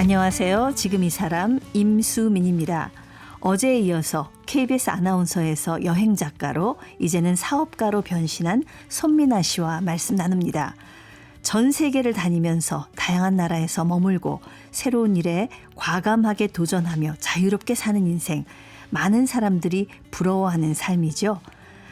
안녕하세요. 지금 이 사람 임수민입니다. 어제에 이어서 KBS 아나운서에서 여행 작가로 이제는 사업가로 변신한 손민아 씨와 말씀 나눕니다. 전 세계를 다니면서 다양한 나라에서 머물고 새로운 일에 과감하게 도전하며 자유롭게 사는 인생, 많은 사람들이 부러워하는 삶이죠.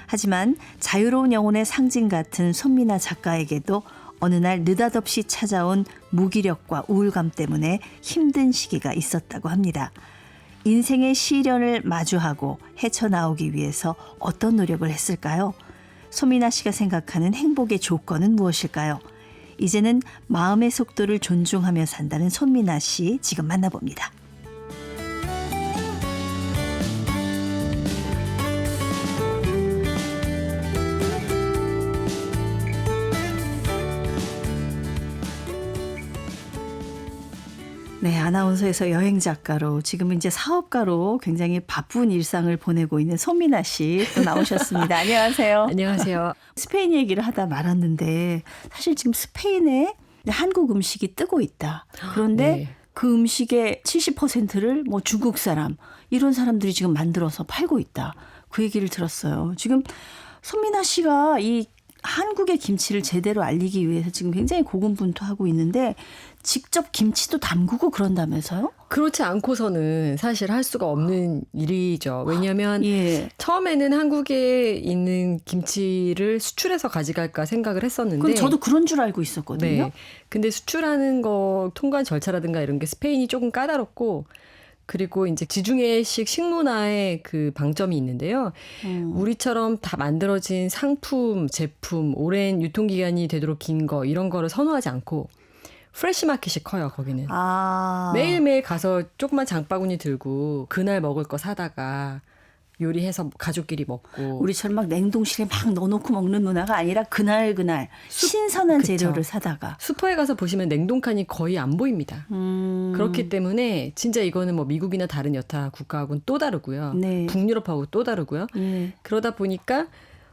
하지만 자유로운 영혼의 상징 같은 손민아 작가에게도 어느 날 느닷없이 찾아온 무기력과 우울감 때문에 힘든 시기가 있었다고 합니다. 인생의 시련을 마주하고 헤쳐나오기 위해서 어떤 노력을 했을까요? 손민아 씨가 생각하는 행복의 조건은 무엇일까요? 이제는 마음의 속도를 존중하며 산다는 손민아 씨 지금 만나봅니다. 네, 아나운서에서 여행 작가로 지금 이제 사업가로 굉장히 바쁜 일상을 보내고 있는 손민아 씨 또 나오셨습니다. 안녕하세요. 안녕하세요. 스페인 얘기를 하다 말았는데 사실 지금 스페인에 한국 음식이 뜨고 있다. 그런데 네. 그 음식의 70%를 뭐 중국 사람 이런 사람들이 지금 만들어서 팔고 있다. 그 얘기를 들었어요. 지금 손민아 씨가 이 한국의 김치를 제대로 알리기 위해서 지금 굉장히 고군분투하고 있는데 직접 김치도 담그고 그런다면서요? 그렇지 않고서는 사실 할 수가 없는 일이죠. 왜냐하면 예. 처음에는 한국에 있는 김치를 수출해서 가져갈까 생각을 했었는데. 그럼 저도 그런 줄 알고 있었거든요. 네. 근데 수출하는 거 통관 절차라든가 이런 게 스페인이 조금 까다롭고 그리고 이제 지중해식 식문화의 그 방점이 있는데요. 우리처럼 다 만들어진 상품, 제품, 오랜 유통기간이 되도록 긴 거 이런 거를 선호하지 않고 프레시 마켓이 커요, 거기는. 매일매일 가서 조그만 장바구니 들고 그날 먹을 거 사다가 요리해서 가족끼리 먹고. 우리처럼 막 냉동실에 막 넣어놓고 먹는 문화가 아니라 그날 신선한 그쵸. 재료를 사다가. 슈퍼에 가서 보시면 냉동칸이 거의 안 보입니다. 그렇기 때문에 진짜 이거는 뭐 미국이나 다른 여타 국가하고는 또 다르고요. 네. 북유럽하고 또 다르고요. 예. 그러다 보니까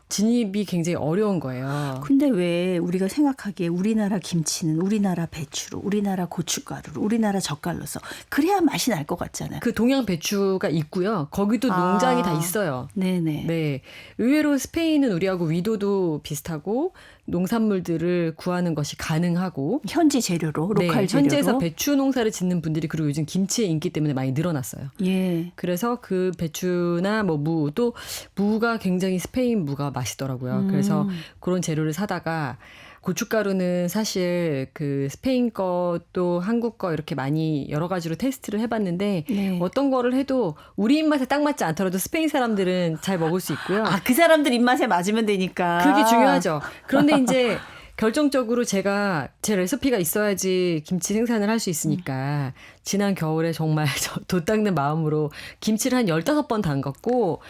진입이 굉장히 어려운 거예요. 근데 왜 우리가 생각하기에 우리나라 김치는 우리나라 배추로, 우리나라 고춧가루로, 우리나라 젓갈로서 그래야 맛이 날 것 같잖아요. 그 동양 배추가 있고요. 거기도 농장이 다 있어요. 네네. 네. 의외로 스페인은 우리하고 위도도 비슷하고 농산물들을 구하는 것이 가능하고 현지 재료로, 로컬 네, 재료로. 현지에서 배추 농사를 짓는 분들이 그리고 요즘 김치의 인기 때문에 많이 늘어났어요. 예. 그래서 그 배추나 뭐 무, 또 무가 굉장히 스페인 무가 맛있더라고요. 그래서 그런 재료를 사다가 고춧가루는 사실 그 스페인 거 또 한국 거 이렇게 많이 여러 가지로 테스트를 해봤는데 네. 어떤 거를 해도 우리 입맛에 딱 맞지 않더라도 스페인 사람들은 잘 먹을 수 있고요. 아, 그 사람들 입맛에 맞으면 되니까. 그게 중요하죠. 그런데 이제 결정적으로 제가 제 레시피가 있어야지 김치 생산을 할 수 있으니까 지난 겨울에 정말 도 닦는 마음으로 김치를 한 15번 담갔고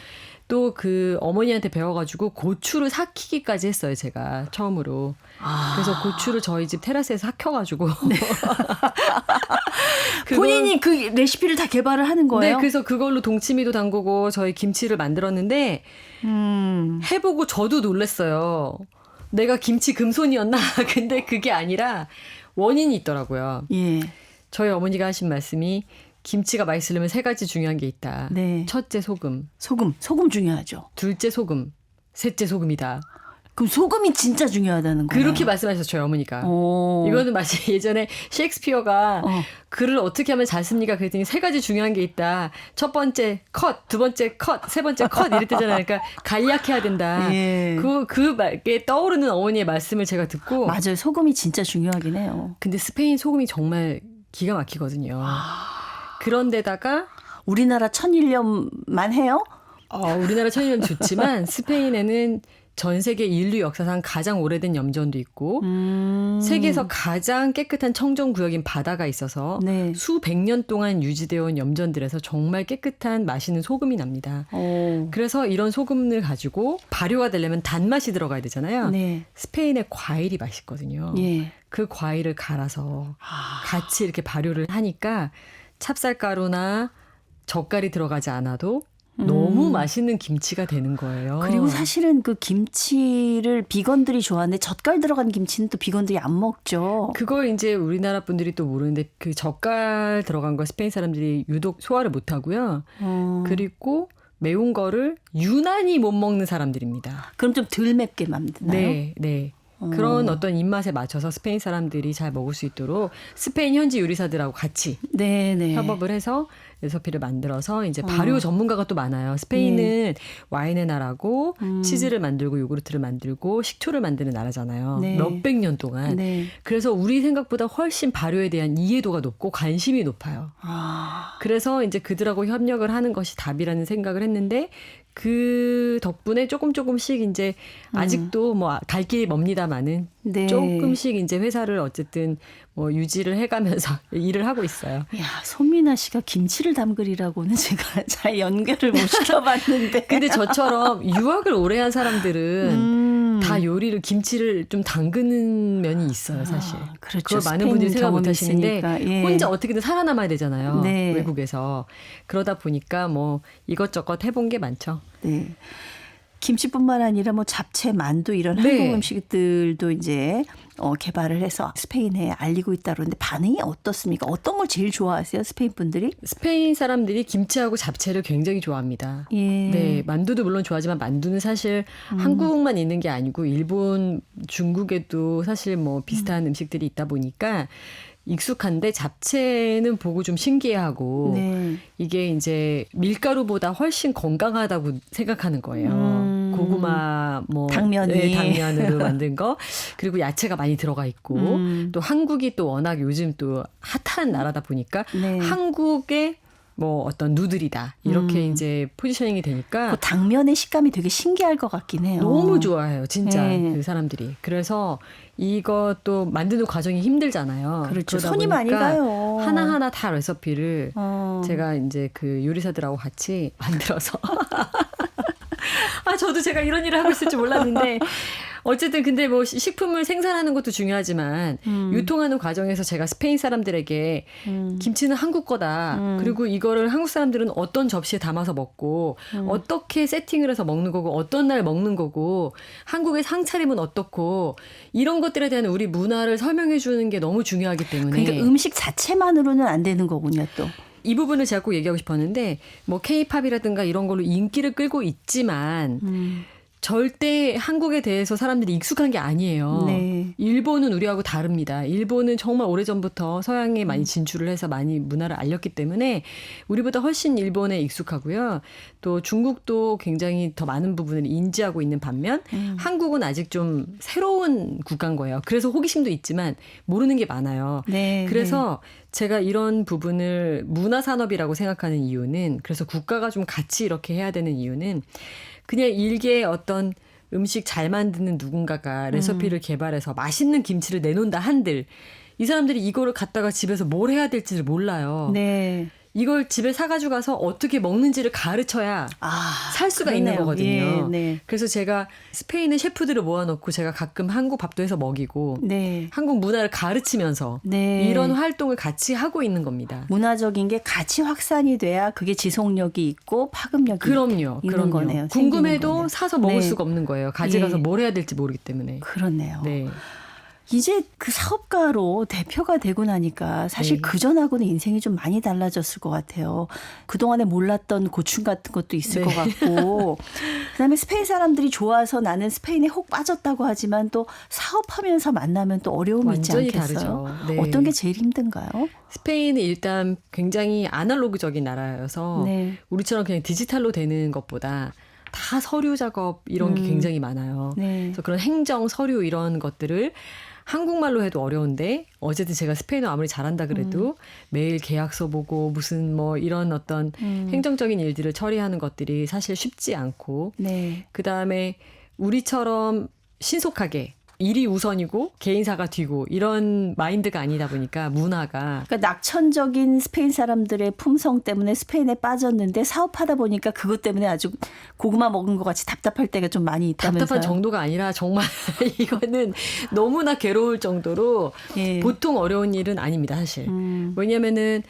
또 그 어머니한테 배워가지고 고추를 삭히기까지 했어요, 제가 처음으로. 그래서 고추를 저희 집 테라스에서 삭혀가지고. 네. 본인이 그 레시피를 다 개발을 하는 거예요? 네, 그래서 그걸로 동치미도 담그고 저희 김치를 만들었는데 해보고 저도 놀랐어요. 내가 김치 금손이었나? 근데 그게 아니라 원인이 있더라고요. 예. 저희 어머니가 하신 말씀이 김치가 맛있으려면 3가지 중요한 게 있다. 네. 첫째 소금. 소금 중요하죠. 둘째 소금. 셋째 소금이다. 그럼 소금이 진짜 중요하다는 거예요. 그렇게 말씀하셨어요, 저희 어머니가. 오. 이거는 마치 예전에 셰익스피어가 어. 글을 어떻게 하면 잘 씁니까? 그랬더니 3가지 중요한 게 있다. 첫 번째 컷, 두 번째 컷, 세 번째 컷 이랬대잖아요. 그러니까 간략해야 된다. 예. 그게 떠오르는 어머니의 말씀을 제가 듣고. 맞아요. 소금이 진짜 중요하긴 해요. 근데 스페인 소금이 정말 기가 막히거든요. 그런데다가 우리나라 천일염만 해요? 우리나라 천일염 좋지만 스페인에는 전 세계 인류 역사상 가장 오래된 염전도 있고 세계에서 가장 깨끗한 청정구역인 바다가 있어서 네. 수백 년 동안 유지되어 온 염전들에서 정말 깨끗한 맛있는 소금이 납니다. 오. 그래서 이런 소금을 가지고 발효가 되려면 단맛이 들어가야 되잖아요. 네. 스페인의 과일이 맛있거든요. 예. 그 과일을 갈아서 같이 이렇게 발효를 하니까 찹쌀가루나 젓갈이 들어가지 않아도 너무 맛있는 김치가 되는 거예요. 그리고 사실은 그 김치를 비건들이 좋아하는데 젓갈 들어간 김치는 또 비건들이 안 먹죠. 그걸 이제 우리나라 분들이 또 모르는데 그 젓갈 들어간 거 스페인 사람들이 유독 소화를 못 하고요. 그리고 매운 거를 유난히 못 먹는 사람들입니다. 그럼 좀 덜 맵게 만드나요? 네, 네. 그런 어떤 입맛에 맞춰서 스페인 사람들이 잘 먹을 수 있도록 스페인 현지 요리사들하고 같이 네네. 협업을 해서 레시피를 만들어서 이제 발효 전문가가 또 많아요. 스페인은 와인의 나라고 치즈를 만들고 요구르트를 만들고 식초를 만드는 나라잖아요. 네. 몇백 년 동안. 네. 그래서 우리 생각보다 훨씬 발효에 대한 이해도가 높고 관심이 높아요. 그래서 이제 그들하고 협력을 하는 것이 답이라는 생각을 했는데 그 덕분에 조금씩 이제 아직도 뭐 갈 길이 멉니다마는 네. 조금씩 이제 회사를 어쨌든 뭐 유지를 해가면서 일을 하고 있어요. 야, 손미나 씨가 김치를 담그리라고는 제가 잘 연결을 못 시켜봤는데. 근데 저처럼 유학을 오래 한 사람들은 다 요리를 김치를 좀 담그는 면이 있어요, 사실. 그렇죠. 그걸 많은 분들이 생각 못 하시는데 예. 혼자 어떻게든 살아남아야 되잖아요. 네. 외국에서. 그러다 보니까 뭐 이것저것 해본 게 많죠. 네. 김치뿐만 아니라 뭐 잡채, 만두 이런 네. 한국 음식들도 이제 개발을 해서 스페인에 알리고 있다 그러는데 반응이 어떻습니까? 어떤 걸 제일 좋아하세요? 스페인 분들이? 스페인 사람들이 김치하고 잡채를 굉장히 좋아합니다. 예. 네, 만두도 물론 좋아하지만 만두는 사실 한국만 있는 게 아니고 일본, 중국에도 사실 뭐 비슷한 음식들이 있다 보니까 익숙한데 잡채는 보고 좀 신기해하고 네. 이게 이제 밀가루보다 훨씬 건강하다고 생각하는 거예요. 고구마 뭐 당면이. 네, 당면으로 만든 거 그리고 야채가 많이 들어가 있고 또 한국이 또 워낙 요즘 또 핫한 나라다 보니까 네. 한국의 뭐 어떤 누들이다 이렇게 이제 포지셔닝이 되니까 그 당면의 식감이 되게 신기할 것 같긴 해요. 너무 좋아해요, 진짜 네. 그 사람들이. 그래서 이것도 만드는 과정이 힘들잖아요. 그렇죠. 그러다 손이 많이 보니까 가요. 하나하나 다 레시피를 어. 제가 이제 그 요리사들하고 같이 만들어서. 저도 제가 이런 일을 하고 있을 줄 몰랐는데 어쨌든 근데 뭐 식품을 생산하는 것도 중요하지만 유통하는 과정에서 제가 스페인 사람들에게 김치는 한국 거다. 그리고 이거를 한국 사람들은 어떤 접시에 담아서 먹고 어떻게 세팅을 해서 먹는 거고 어떤 날 먹는 거고 한국의 상차림은 어떻고 이런 것들에 대한 우리 문화를 설명해 주는 게 너무 중요하기 때문에 그러니까 음식 자체만으로는 안 되는 거군요, 또. 이 부분을 제가 꼭 얘기하고 싶었는데 뭐 K-팝이라든가 이런 걸로 인기를 끌고 있지만 절대 한국에 대해서 사람들이 익숙한 게 아니에요. 네. 일본은 우리하고 다릅니다. 일본은 정말 오래전부터 서양에 많이 진출을 해서 많이 문화를 알렸기 때문에 우리보다 훨씬 일본에 익숙하고요. 또 중국도 굉장히 더 많은 부분을 인지하고 있는 반면 한국은 아직 좀 새로운 국가인 거예요. 그래서 호기심도 있지만 모르는 게 많아요. 네. 그래서 제가 이런 부분을 문화산업이라고 생각하는 이유는 그래서 국가가 좀 같이 이렇게 해야 되는 이유는 그냥 일개 어떤 음식 잘 만드는 누군가가 레시피를 개발해서 맛있는 김치를 내놓는다 한들 이 사람들이 이거를 갖다가 집에서 뭘 해야 될지를 몰라요. 네. 이걸 집에 사가지고 가서 어떻게 먹는지를 가르쳐야 살 수가 그러네요. 있는 거거든요. 예, 네. 그래서 제가 스페인의 셰프들을 모아놓고 제가 가끔 한국 밥도 해서 먹이고 네. 한국 문화를 가르치면서 네. 이런 활동을 같이 하고 있는 겁니다. 문화적인 게 같이 확산이 돼야 그게 지속력이 있고 파급력이 그럼요. 있는 거네요. 궁금해도 거네요. 사서 먹을 네. 수가 없는 거예요. 가져가서 예. 뭘 해야 될지 모르기 때문에. 그렇네요. 네. 이제 그 사업가로 대표가 되고 나니까 사실 네. 그전하고는 인생이 좀 많이 달라졌을 것 같아요. 그동안에 몰랐던 고충 같은 것도 있을 네. 것 같고 그다음에 스페인 사람들이 좋아서 나는 스페인에 혹 빠졌다고 하지만 또 사업하면서 만나면 또 어려움이 있지 완전히 않겠어요? 다르죠. 네. 어떤 게 제일 힘든가요? 스페인은 일단 굉장히 아날로그적인 나라여서 네. 우리처럼 그냥 디지털로 되는 것보다 다 서류 작업 이런 게 굉장히 많아요. 네. 그래서 그런 행정, 서류 이런 것들을 한국말로 해도 어려운데 어쨌든 제가 스페인어 아무리 잘한다 그래도 매일 계약서 보고 무슨 뭐 이런 어떤 행정적인 일들을 처리하는 것들이 사실 쉽지 않고 네. 그다음에 우리처럼 신속하게 일이 우선이고 개인사가 뒤고 이런 마인드가 아니다 보니까 문화가 그러니까 낙천적인 스페인 사람들의 품성 때문에 스페인에 빠졌는데 사업하다 보니까 그것 때문에 아주 고구마 먹은 것 같이 답답할 때가 좀 많이 있다면서요. 답답한 정도가 아니라 정말 이거는 너무나 괴로울 정도로 예. 보통 어려운 일은 아닙니다, 사실. 왜냐면은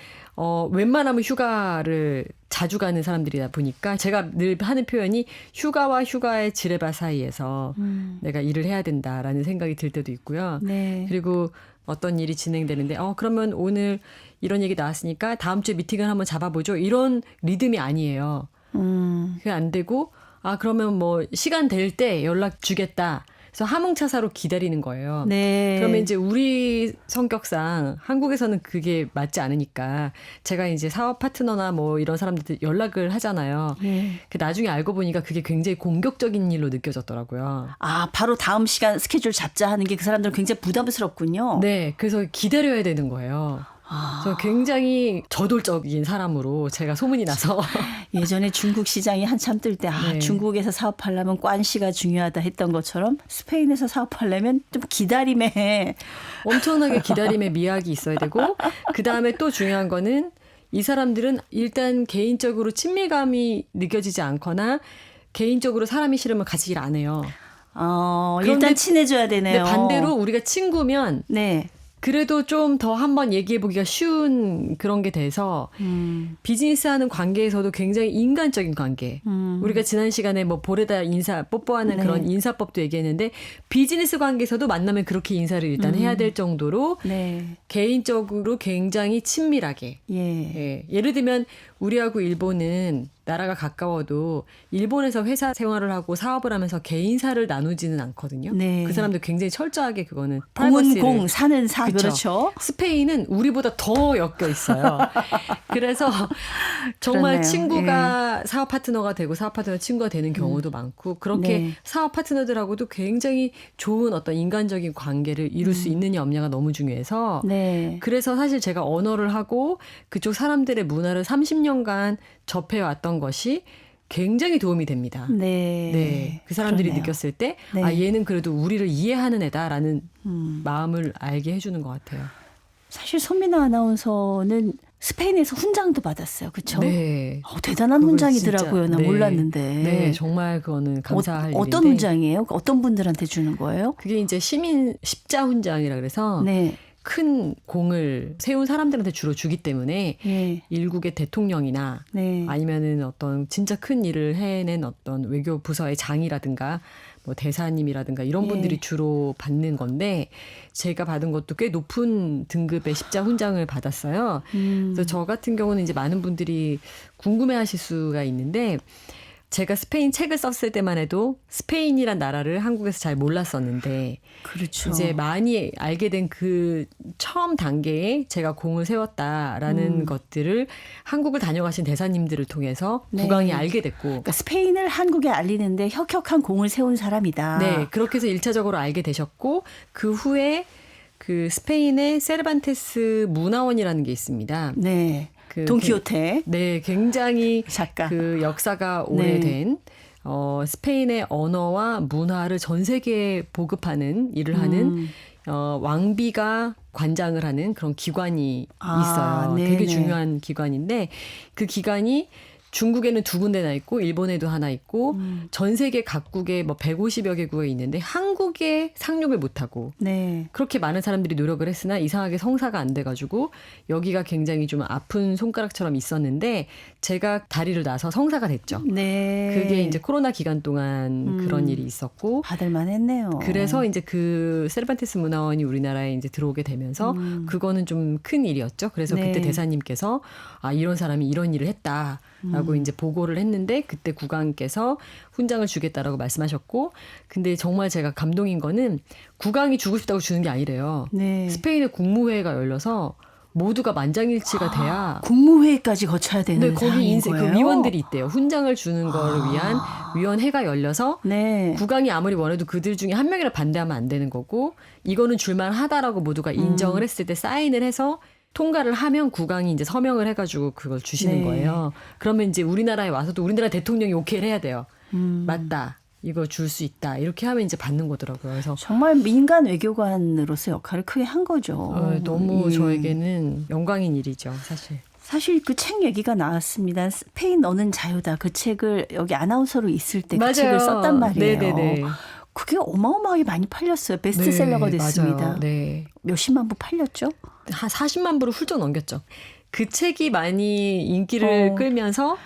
웬만하면 휴가를 자주 가는 사람들이다 보니까 제가 늘 하는 표현이 휴가와 휴가의 지레바 사이에서 내가 일을 해야 된다라는 생각이 들 때도 있고요. 네. 그리고 어떤 일이 진행되는데 그러면 오늘 이런 얘기 나왔으니까 다음 주에 미팅을 한번 잡아보죠. 이런 리듬이 아니에요. 그게 안 되고 그러면 뭐 시간 될 때 연락 주겠다. 그래서 하몽차사로 기다리는 거예요. 네. 그러면 이제 우리 성격상 한국에서는 그게 맞지 않으니까 제가 이제 사업 파트너나 뭐 이런 사람들 연락을 하잖아요. 네. 나중에 알고 보니까 그게 굉장히 공격적인 일로 느껴졌더라고요. 바로 다음 시간 스케줄 잡자 하는 게 그 사람들은 굉장히 부담스럽군요. 네, 그래서 기다려야 되는 거예요. 저 굉장히 저돌적인 사람으로 제가 소문이 나서 예전에 중국 시장이 한참 뜰 때 네. 중국에서 사업하려면 관시가 중요하다 했던 것처럼 스페인에서 사업하려면 좀 기다림에 엄청나게 기다림의 미학이 있어야 되고 그다음에 또 중요한 거는 이 사람들은 일단 개인적으로 친밀감이 느껴지지 않거나 개인적으로 사람이 싫으면 같이 일 안 해요. 일단 친해져야 되네요. 근데 반대로 우리가 친구면 네. 그래도 좀 더 한번 얘기해보기가 쉬운 그런 게 돼서 비즈니스하는 관계에서도 굉장히 인간적인 관계. 우리가 지난 시간에 뭐 볼에다 뽀뽀하는 네. 그런 인사법도 얘기했는데 비즈니스 관계에서도 만나면 그렇게 인사를 일단 해야 될 정도로 네. 개인적으로 굉장히 친밀하게. 예. 예를 들면 우리하고 일본은 나라가 가까워도 일본에서 회사 생활을 하고 사업을 하면서 개인사를 나누지는 않거든요. 네. 그 사람들 굉장히 철저하게 그거는 공은 프라이버시를. 공, 사는 사. 그쵸. 그렇죠. 스페인은 우리보다 더 엮여 있어요. 그래서 정말 그렇네요. 친구가 사업 파트너가 되고 사업 파트너가 친구가 되는 경우도 많고 그렇게 네. 사업 파트너들하고도 굉장히 좋은 어떤 인간적인 관계를 이룰 수 있느냐 없냐가 너무 중요해서 네. 그래서 사실 제가 언어를 하고 그쪽 사람들의 문화를 30년간 접해왔던 것이 굉장히 도움이 됩니다. 네. 그 사람들이 그러네요. 느꼈을 때 네. 얘는 그래도 우리를 이해하는 애다라는 마음을 알게 해주는 것 같아요. 사실 손민아 아나운서는 스페인에서 훈장도 받았어요. 그렇죠? 네. 대단한 그걸 훈장이더라고요. 진짜, 나 몰랐는데. 네, 정말 그거는 감사할 일인데. 어떤 훈장이에요? 어떤 분들한테 주는 거예요? 그게 이제 시민 십자 훈장이라 그래서 네. 큰 공을 세운 사람들한테 주로 주기 때문에 예. 일국의 대통령이나 네. 아니면은 어떤 진짜 큰 일을 해낸 어떤 외교 부서의 장이라든가 뭐 대사님이라든가 이런 예. 분들이 주로 받는 건데 제가 받은 것도 꽤 높은 등급의 십자 훈장을 받았어요. 그래서 저 같은 경우는 이제 많은 분들이 궁금해하실 수가 있는데 제가 스페인 책을 썼을 때만 해도 스페인이란 나라를 한국에서 잘 몰랐었는데 그렇죠. 이제 많이 알게 된 그 처음 단계에 제가 공을 세웠다라는 것들을 한국을 다녀가신 대사님들을 통해서 네. 국왕이 알게 됐고 그러니까 스페인을 한국에 알리는데 혁혁한 공을 세운 사람이다. 네, 그렇게 해서 1차적으로 알게 되셨고 그 후에 그 스페인의 세르반테스 문화원이라는 게 있습니다. 네. 돈키호테. 네, 굉장히 작가. 그 역사가 오래된 스페인의 언어와 문화를 전 세계에 보급하는 일을 하는 왕비가 관장을 하는 그런 기관이 있어요. 네네. 되게 중요한 기관인데 그 기관이 중국에는 2군데나 있고 일본에도 하나 있고 전 세계 각국에 뭐 150여 개국에 있는데 한국에 상륙을 못하고 네. 그렇게 많은 사람들이 노력을 했으나 이상하게 성사가 안 돼가지고 여기가 굉장히 좀 아픈 손가락처럼 있었는데 제가 다리를 놔서 성사가 됐죠. 네. 그게 이제 코로나 기간 동안 그런 일이 있었고 받을만 했네요. 그래서 이제 그 세르반테스 문화원이 우리나라에 이제 들어오게 되면서 그거는 좀 큰 일이었죠. 그래서 네. 그때 대사님께서 이런 사람이 이런 일을 했다라고 이제 보고를 했는데 그때 국왕께서 훈장을 주겠다라고 말씀하셨고 근데 정말 제가 감동인 거는 국왕이 주고 싶다고 주는 게 아니래요. 네. 스페인의 국무회의가 열려서 모두가 만장일치가 돼야 국무회의까지 거쳐야 되는 네, 거기 상황인 그 거예요? 위원들이 있대요. 훈장을 주는 거를 위한 위원회가 열려서 네. 국왕이 아무리 원해도 그들 중에 한 명이라 반대하면 안 되는 거고 이거는 줄만하다라고 모두가 인정을 했을 때 사인을 해서 통과를 하면 국왕이 이제 서명을 해가지고 그걸 주시는 네. 거예요. 그러면 이제 우리나라에 와서도 우리나라 대통령이 오케이를 해야 돼요. 맞다. 이거 줄 수 있다. 이렇게 하면 이제 받는 거더라고요. 그래서 정말 민간 외교관으로서 역할을 크게 한 거죠. 너무 저에게는 영광인 일이죠, 사실. 사실 그 책 얘기가 나왔습니다. 스페인 너는 자유다. 그 책을 여기 아나운서로 있을 때 그 맞아요. 책을 썼단 말이에요. 네네네. 그게 어마어마하게 많이 팔렸어요. 베스트셀러가 네, 됐습니다. 맞아요. 네. 몇십만 부 팔렸죠? 한 40만 부를 훌쩍 넘겼죠. 그 책이 많이 인기를 어. 끌면서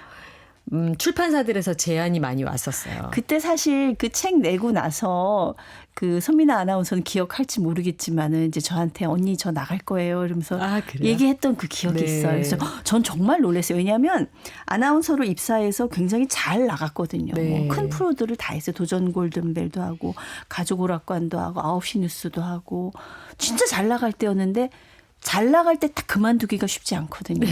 출판사들에서 제안이 많이 왔었어요. 그때 사실 그 책 내고 나서 그 손민아 아나운서는 기억할지 모르겠지만은 이제 저한테 언니 저 나갈 거예요 이러면서 아, 그래요? 얘기했던 그 기억이 네. 있어요. 그래서 전 정말 놀랐어요. 왜냐하면 아나운서로 입사해서 굉장히 잘 나갔거든요. 네. 큰 프로들을 다 했어요. 도전 골든벨도 하고 가족 오락관도 하고 9시 뉴스도 하고 진짜 잘 나갈 때였는데 잘 나갈 때 딱 그만두기가 쉽지 않거든요.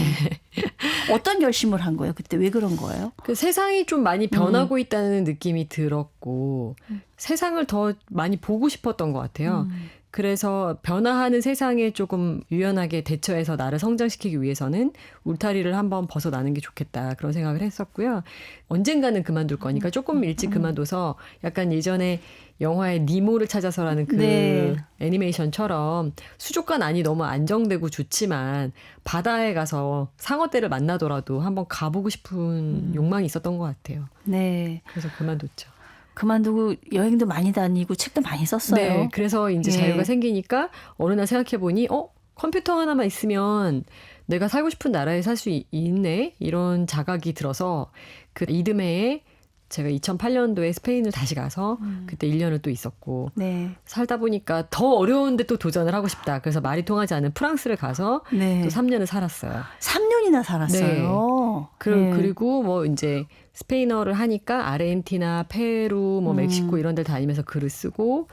어떤 결심을 한 거예요? 그때 왜 그런 거예요? 그 세상이 좀 많이 변하고 있다는 느낌이 들었고 세상을 더 많이 보고 싶었던 것 같아요. 그래서 변화하는 세상에 조금 유연하게 대처해서 나를 성장시키기 위해서는 울타리를 한번 벗어나는 게 좋겠다 그런 생각을 했었고요. 언젠가는 그만둘 거니까 조금 일찍 그만둬서 약간 예전에 영화의 니모를 찾아서라는 그 네. 애니메이션처럼 수족관 안이 너무 안정되고 좋지만 바다에 가서 상어떼를 만나더라도 한번 가보고 싶은 욕망이 있었던 것 같아요. 네. 그래서 그만뒀죠. 그만두고 여행도 많이 다니고 책도 많이 썼어요. 네, 그래서 이제 예. 자유가 생기니까 어느 날 생각해보니 컴퓨터 하나만 있으면 내가 살고 싶은 나라에 살 수 있네 이런 자각이 들어서 그 이듬해에 제가 2008년도에 스페인을 다시 가서 그때 1년을 또 있었고 네. 살다 보니까 더 어려운데 또 도전을 하고 싶다. 그래서 말이 통하지 않는 프랑스를 가서 네. 또 3년을 살았어요. 3년이나 살았어요. 네. 그리고 뭐 이제 스페인어를 하니까 아르헨티나, 페루, 뭐 멕시코 이런 데 다니면서 글을 쓰고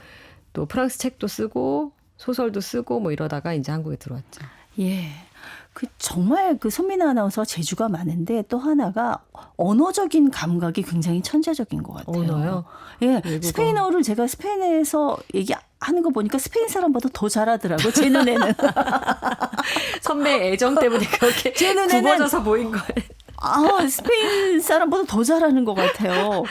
또 프랑스 책도 쓰고 소설도 쓰고 뭐 이러다가 이제 한국에 들어왔죠. 예. 그 정말 그 손민아 아나운서 재주가 많은데 또 하나가 언어적인 감각이 굉장히 천재적인 것 같아요. 언어요? 예. 외국어. 스페인어를 제가 스페인에서 얘기하는 거 보니까 스페인 사람보다 더 잘하더라고요. 제 눈에는. 선배 애정 때문에 그렇게 제 눈에는 굽어져서 보인 거예요. 스페인 사람보다 더 잘하는 것 같아요.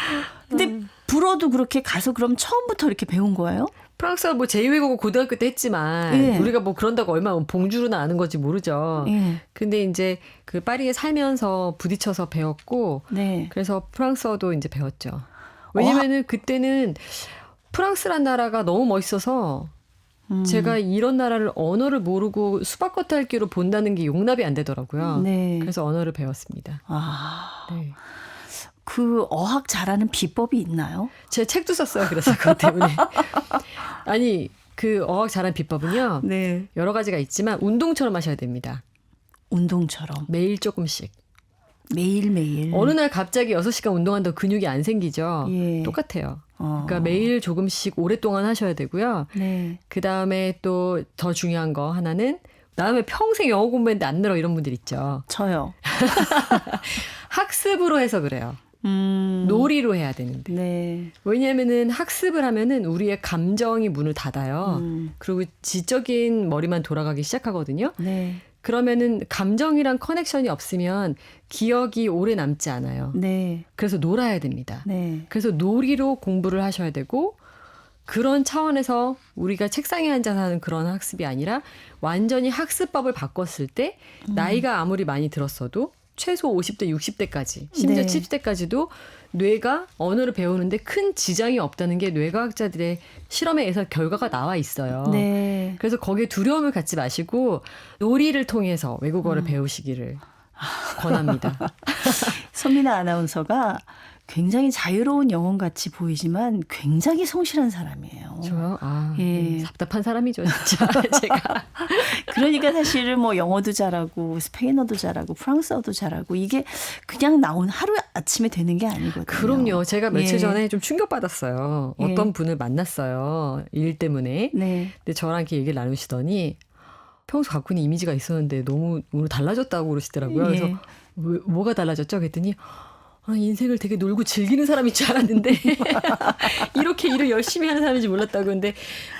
근데 불어도 그렇게 가서 그럼 처음부터 이렇게 배운 거예요? 프랑스어 뭐 제2외국어 고등학교 때 했지만 예. 우리가 뭐 그런다고 얼마나 봉주르나 아는 건지 모르죠. 예. 근데 이제 그 파리에 살면서 부딪혀서 배웠고 네. 그래서 프랑스어도 이제 배웠죠. 왜냐면은 그때는 프랑스란 나라가 너무 멋있어서 제가 이런 나라를 언어를 모르고 수박 겉핥기로 본다는 게 용납이 안 되더라고요. 네. 그래서 언어를 배웠습니다. 네. 그 어학 잘하는 비법이 있나요? 제 책도 썼어요. 그래서 그것 때문에. 아니 그 어학 잘하는 비법은요. 네. 여러 가지가 있지만 운동처럼 하셔야 됩니다. 운동처럼 매일 조금씩. 매일매일. 어느 날 갑자기 6시간 운동한다고 근육이 안 생기죠. 예. 똑같아요. 그러니까 매일 조금씩 오랫동안 하셔야 되고요. 네. 그다음에 또 더 중요한 거 하나는 나는 왜 평생 영어 공부했는데 안 늘어 이런 분들 있죠. 저요. 학습으로 해서 그래요. 놀이로 해야 되는데. 네. 왜냐하면은 학습을 하면은 우리의 감정이 문을 닫아요. 그리고 지적인 머리만 돌아가기 시작하거든요. 네. 그러면은 감정이랑 커넥션이 없으면 기억이 오래 남지 않아요. 네. 그래서 놀아야 됩니다. 네. 그래서 놀이로 공부를 하셔야 되고 그런 차원에서 우리가 책상에 앉아서 하는 그런 학습이 아니라 완전히 학습법을 바꿨을 때 나이가 아무리 많이 들었어도 최소 50대, 60대까지 심지어 네. 70대까지도 뇌가 언어를 배우는데 큰 지장이 없다는 게 뇌과학자들의 실험에 의해서 결과가 나와 있어요. 네. 그래서 거기에 두려움을 갖지 마시고 놀이를 통해서 외국어를 배우시기를 권합니다. 손민아 아나운서가 굉장히 자유로운 영혼같이 보이지만 굉장히 성실한 사람이에요. 저요? 예. 답답한 사람이죠, 진짜. 제가. 그러니까 사실은 뭐 영어도 잘하고 스페인어도 잘하고 프랑스어도 잘하고 이게 그냥 나온 하루 아침에 되는 게 아니거든요. 그럼요. 제가 며칠 예. 전에 좀 충격받았어요. 예. 어떤 분을 만났어요. 일 때문에. 네. 근데 저랑 이렇게 얘기를 나누시더니 평소 갖고 있는 이미지가 있었는데 너무 오늘 달라졌다고 그러시더라고요. 예. 그래서 뭐가 달라졌죠? 그랬더니 인생을 되게 놀고 즐기는 사람인 줄 알았는데 이렇게 일을 열심히 하는 사람인지 몰랐다고. 근데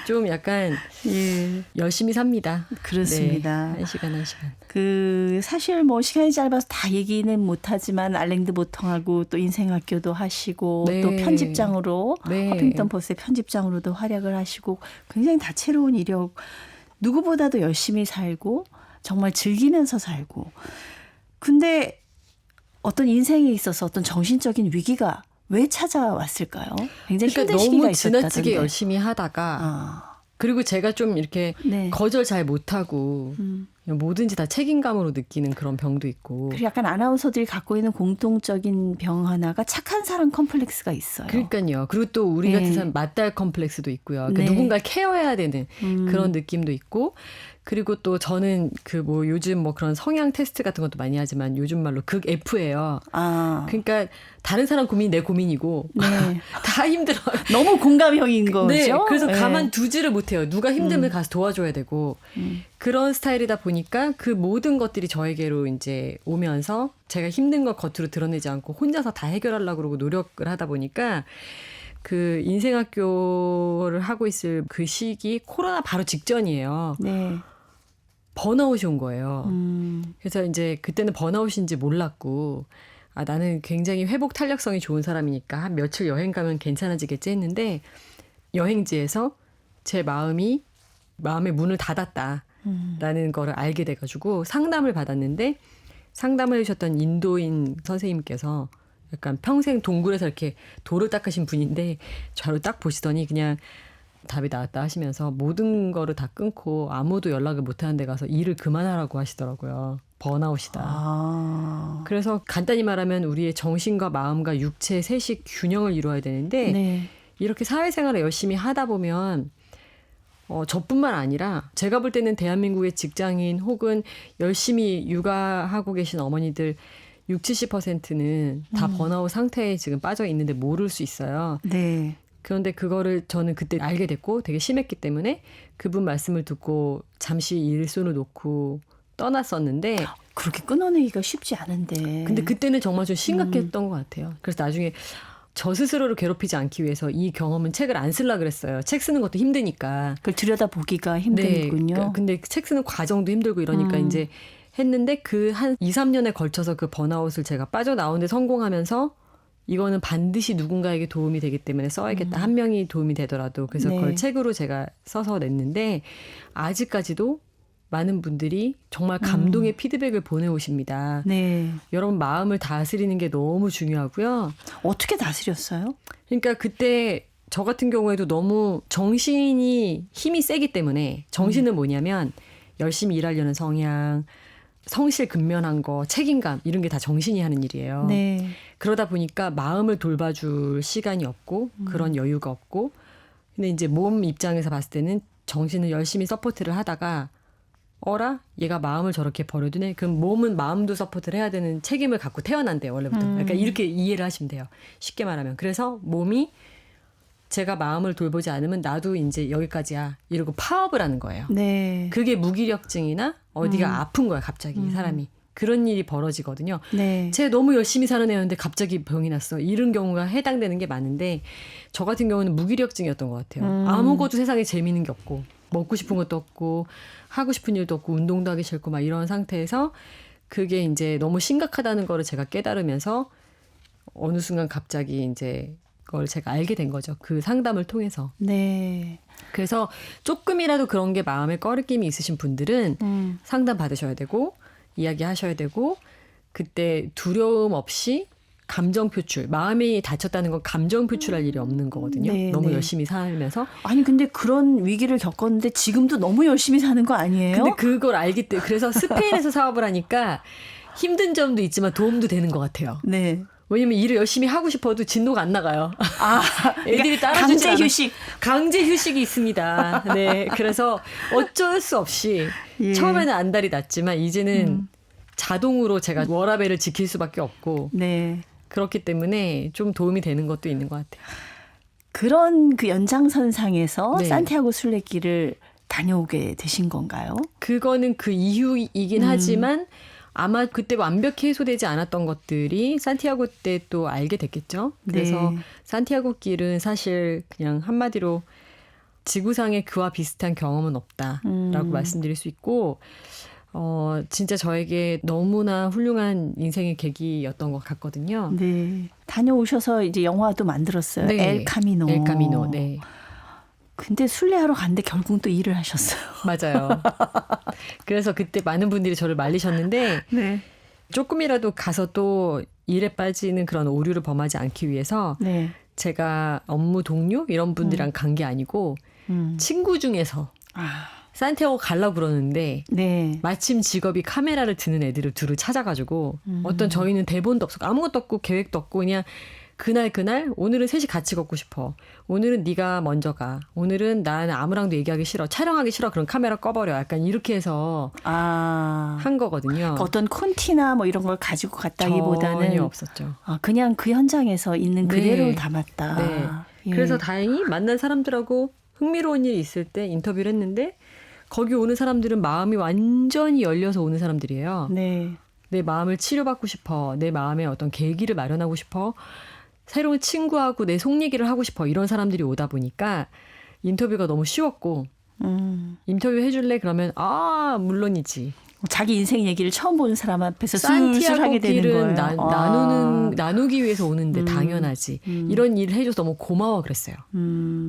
좀 약간 예. 열심히 삽니다. 그렇습니다. 네, 1시간 1시간. 그 사실 뭐 시간이 짧아서 다 얘기는 못하지만 알랭드 보통하고 또 인생학교도 하시고 네. 또 편집장으로 네. 허핑턴 포스트의 편집장으로도 활약을 하시고 굉장히 다채로운 이력 누구보다도 열심히 살고 정말 즐기면서 살고 근데 어떤 인생에 있어서 어떤 정신적인 위기가 왜 찾아왔을까요? 굉장히 그러니까 힘든 시기가 너무 있었다던데. 지나치게 열심히 하다가 그리고 제가 좀 이렇게 네. 거절 잘 못하고 뭐든지 다 책임감으로 느끼는 그런 병도 있고. 그리고 약간 아나운서들이 갖고 있는 공통적인 병 하나가 착한 사람 컴플렉스가 있어요. 그러니까요. 그리고 또 우리 같은 사람 맞달 컴플렉스도 있고요. 그러니까 네. 누군가를 케어해야 되는 그런 느낌도 있고. 그리고 또 저는 그 뭐 요즘 뭐 그런 성향 테스트 같은 것도 많이 하지만 요즘 말로 극 F예요. 아, 그러니까 다른 사람 고민이 내 고민이고 네. 다 힘들어요. 너무 공감형인 거죠. 네, 그래서 네. 가만두지를 못해요. 누가 힘들면 가서 도와줘야 되고 그런 스타일이다 보니까 그 모든 것들이 저에게로 이제 오면서 제가 힘든 걸 겉으로 드러내지 않고 혼자서 다 해결하려고 그러고 노력을 하다 보니까 그 인생학교를 하고 있을 그 시기 코로나 바로 직전이에요. 네. 번아웃이 온 거예요. 그래서 이제 그때는 번아웃인지 몰랐고 아, 나는 굉장히 회복 탄력성이 좋은 사람이니까 한 며칠 여행 가면 괜찮아지겠지 했는데 여행지에서 제 마음의 문을 닫았다라는 거를 알게 돼가지고 상담을 받았는데 상담을 해주셨던 인도인 선생님께서 약간 평생 동굴에서 이렇게 돌을 닦으신 분인데 저를 딱 보시더니 그냥 답이 나왔다 하시면서 모든 거를 다 끊고 아무도 연락을 못하는 데 가서 일을 그만하라고 하시더라고요. 번아웃이다. 아. 그래서 간단히 말하면 우리의 정신과 마음과 육체 셋이 균형을 이루어야 되는데 네. 이렇게 사회생활을 열심히 하다 보면 저뿐만 아니라 제가 볼 때는 대한민국의 직장인 혹은 열심히 육아하고 계신 어머니들 60~70%는 다 번아웃 상태에 지금 빠져 있는데 모를 수 있어요. 네. 그런데 그거를 저는 그때 알게 됐고 되게 심했기 때문에 그분 말씀을 듣고 잠시 일손을 놓고 떠났었는데 그렇게 끊어내기가 쉽지 않은데. 근데 그때는 정말 좀 심각했던 것 같아요. 그래서 나중에 저 스스로를 괴롭히지 않기 위해서 이 경험은 책을 안 쓰려고 그랬어요. 책 쓰는 것도 힘드니까. 그걸 들여다보기가 힘들군요. 네. 근데 책 쓰는 과정도 힘들고 이러니까 이제 했는데 그 한 2~3년에 걸쳐서 그 번아웃을 제가 빠져나오는데 성공하면서 이거는 반드시 누군가에게 도움이 되기 때문에 써야겠다. 한 명이 도움이 되더라도. 그래서 네. 그걸 책으로 제가 써서 냈는데 아직까지도 많은 분들이 정말 감동의 피드백을 보내오십니다. 네. 여러분 마음을 다스리는 게 너무 중요하고요. 어떻게 다스렸어요? 그러니까 그때 저 같은 경우에도 너무 정신이 힘이 세기 때문에 정신은 뭐냐면 열심히 일하려는 성향, 성실 근면한 거, 책임감 이런 게 다 정신이 하는 일이에요. 네. 그러다 보니까 마음을 돌봐줄 시간이 없고 그런 여유가 없고 근데 이제 몸 입장에서 봤을 때는 정신을 열심히 서포트를 하다가 어라? 얘가 마음을 저렇게 버려두네? 그럼 몸은 마음도 서포트를 해야 되는 책임을 갖고 태어난대요. 원래부터. 그러니까 이렇게 이해를 하시면 돼요. 쉽게 말하면. 그래서 몸이 제가 마음을 돌보지 않으면 나도 이제 여기까지야. 이러고 파업을 하는 거예요. 네. 그게 무기력증이나 어디가 아픈 거야 갑자기 사람이. 그런 일이 벌어지거든요. 네. 쟤 너무 열심히 사는 애였는데 갑자기 병이 났어. 이런 경우가 해당되는 게 많은데 저 같은 경우는 무기력증이었던 것 같아요. 아무것도 세상에 재미있는 게 없고 먹고 싶은 것도 없고 하고 싶은 일도 없고 운동도 하기 싫고 막 이런 상태에서 그게 이제 너무 심각하다는 거를 제가 깨달으면서 어느 순간 갑자기 이제 그걸 제가 알게 된 거죠. 그 상담을 통해서. 네. 그래서 조금이라도 그런 게 마음에 꺼리낌이 있으신 분들은 상담 받으셔야 되고 이야기하셔야 되고 그때 두려움 없이 감정 표출, 마음이 다쳤다는 건 감정 표출할 일이 없는 거거든요. 네, 너무 네. 열심히 살면서. 아니 근데 그런 위기를 겪었는데 지금도 너무 열심히 사는 거 아니에요? 근데 그걸 알기 때문에 그래서 스페인에서 사업을 하니까 힘든 점도 있지만 도움도 되는 것 같아요. 네. 왜냐면 일을 열심히 하고 싶어도 진도가 안 나가요. 아, 애들이 그러니까 따라주지 강제 휴식. 강제 휴식이 있습니다. 네, 그래서 어쩔 수 없이 예. 처음에는 안달이 났지만 이제는 자동으로 제가 워라밸을 지킬 수밖에 없고 네. 그렇기 때문에 좀 도움이 되는 것도 있는 것 같아요. 그런 그 연장선상에서 네. 산티아고 순례길을 다녀오게 되신 건가요? 그거는 그 이후이긴 하지만 아마 그때 완벽히 해소되지 않았던 것들이 산티아고 때 또 알게 됐겠죠. 그래서 네. 산티아고 길은 사실 그냥 한마디로 지구상에 그와 비슷한 경험은 없다라고 말씀드릴 수 있고 진짜 저에게 너무나 훌륭한 인생의 계기였던 것 같거든요. 네. 다녀오셔서 이제 영화도 만들었어요. 네. 엘 카미노. 엘 카미노. 네. 근데 순례하러 갔는데 결국은 또 일을 하셨어요. 맞아요. 그래서 그때 많은 분들이 저를 말리셨는데 네. 조금이라도 가서 또 일에 빠지는 그런 오류를 범하지 않기 위해서 네. 제가 업무 동료 이런 분들이랑 간 게 아니고 친구 중에서 아. 산티아고 가려고 그러는데 네. 마침 직업이 카메라를 드는 애들을 둘을 찾아가지고 어떤 저희는 대본도 없었고 아무것도 없고 계획도 없고 그냥 그날 오늘은 셋이 같이 걷고 싶어. 오늘은 네가 먼저 가. 오늘은 나는 아무랑도 얘기하기 싫어. 촬영하기 싫어. 그럼 카메라 꺼버려. 약간 이렇게 해서 한 거거든요. 어떤 콘티나 뭐 이런 걸 가지고 갔다기보다는 전혀 없었죠. 그냥 그 현장에서 있는 그대로 네. 담았다. 네. 예. 그래서 다행히 만난 사람들하고 흥미로운 일이 있을 때 인터뷰를 했는데 거기 오는 사람들은 마음이 완전히 열려서 오는 사람들이에요. 네. 내 마음을 치료받고 싶어. 내 마음에 어떤 계기를 마련하고 싶어. 새로운 친구하고 내 속 얘기를 하고 싶어. 이런 사람들이 오다 보니까 인터뷰가 너무 쉬웠고 인터뷰 해줄래? 그러면 물론이지. 자기 인생 얘기를 처음 보는 사람 앞에서 술술 하게 되는 길은 거예요. 나누기 위해서 오는데 당연하지. 이런 일을 해줘서 너무 고마워 그랬어요.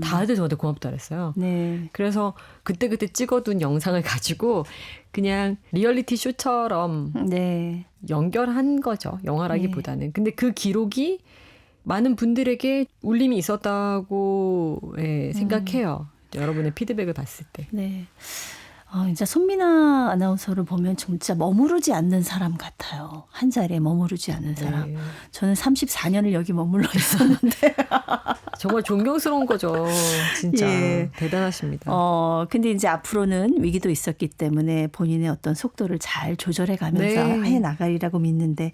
다들 저한테 고맙다 그랬어요. 네. 그래서 그때 찍어둔 영상을 가지고 그냥 리얼리티 쇼처럼 네. 연결한 거죠. 영화라기보다는. 근데 그 기록이 많은 분들에게 울림이 있었다고 생각해요. 여러분의 피드백을 봤을 때. 네. 진짜 손민아 아나운서를 보면 진짜 머무르지 않는 사람 같아요. 한 자리에 머무르지 않는 사람. 네. 저는 34년을 여기 머물러 있었는데. 정말 존경스러운 거죠. 진짜 예. 대단하십니다. 근데 이제 앞으로는 위기도 있었기 때문에 본인의 어떤 속도를 잘 조절해 가면서 네. 해 나가리라고 믿는데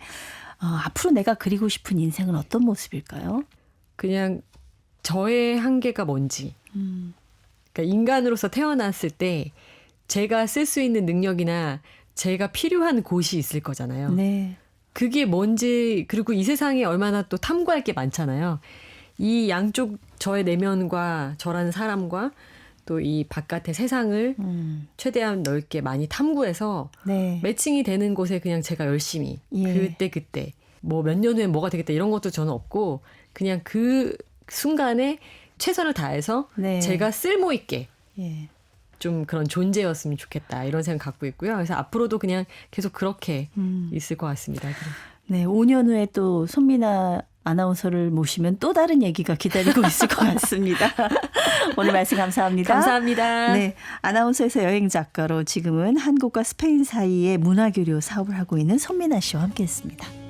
앞으로 내가 그리고 싶은 인생은 어떤 모습일까요? 그냥 저의 한계가 뭔지. 그러니까 인간으로서 태어났을 때 제가 쓸 수 있는 능력이나 제가 필요한 곳이 있을 거잖아요. 네. 그게 뭔지 그리고 이 세상에 얼마나 또 탐구할 게 많잖아요. 이 양쪽 저의 내면과 저라는 사람과 또 이 바깥의 세상을 최대한 넓게 많이 탐구해서 네. 매칭이 되는 곳에 그냥 제가 열심히 예. 그때 뭐 몇 년 후에 뭐가 되겠다 이런 것도 저는 없고 그냥 그 순간에 최선을 다해서 네. 제가 쓸모 있게 예. 좀 그런 존재였으면 좋겠다 이런 생각 갖고 있고요. 그래서 앞으로도 그냥 계속 그렇게 있을 것 같습니다. 네, 5년 후에 또 손민아 아나운서를 모시면 또 다른 얘기가 기다리고 있을 것 같습니다. 오늘 말씀 감사합니다. 감사합니다. 네, 아나운서에서 여행 작가로 지금은 한국과 스페인 사이의 문화교류 사업을 하고 있는 손민아 씨와 함께했습니다.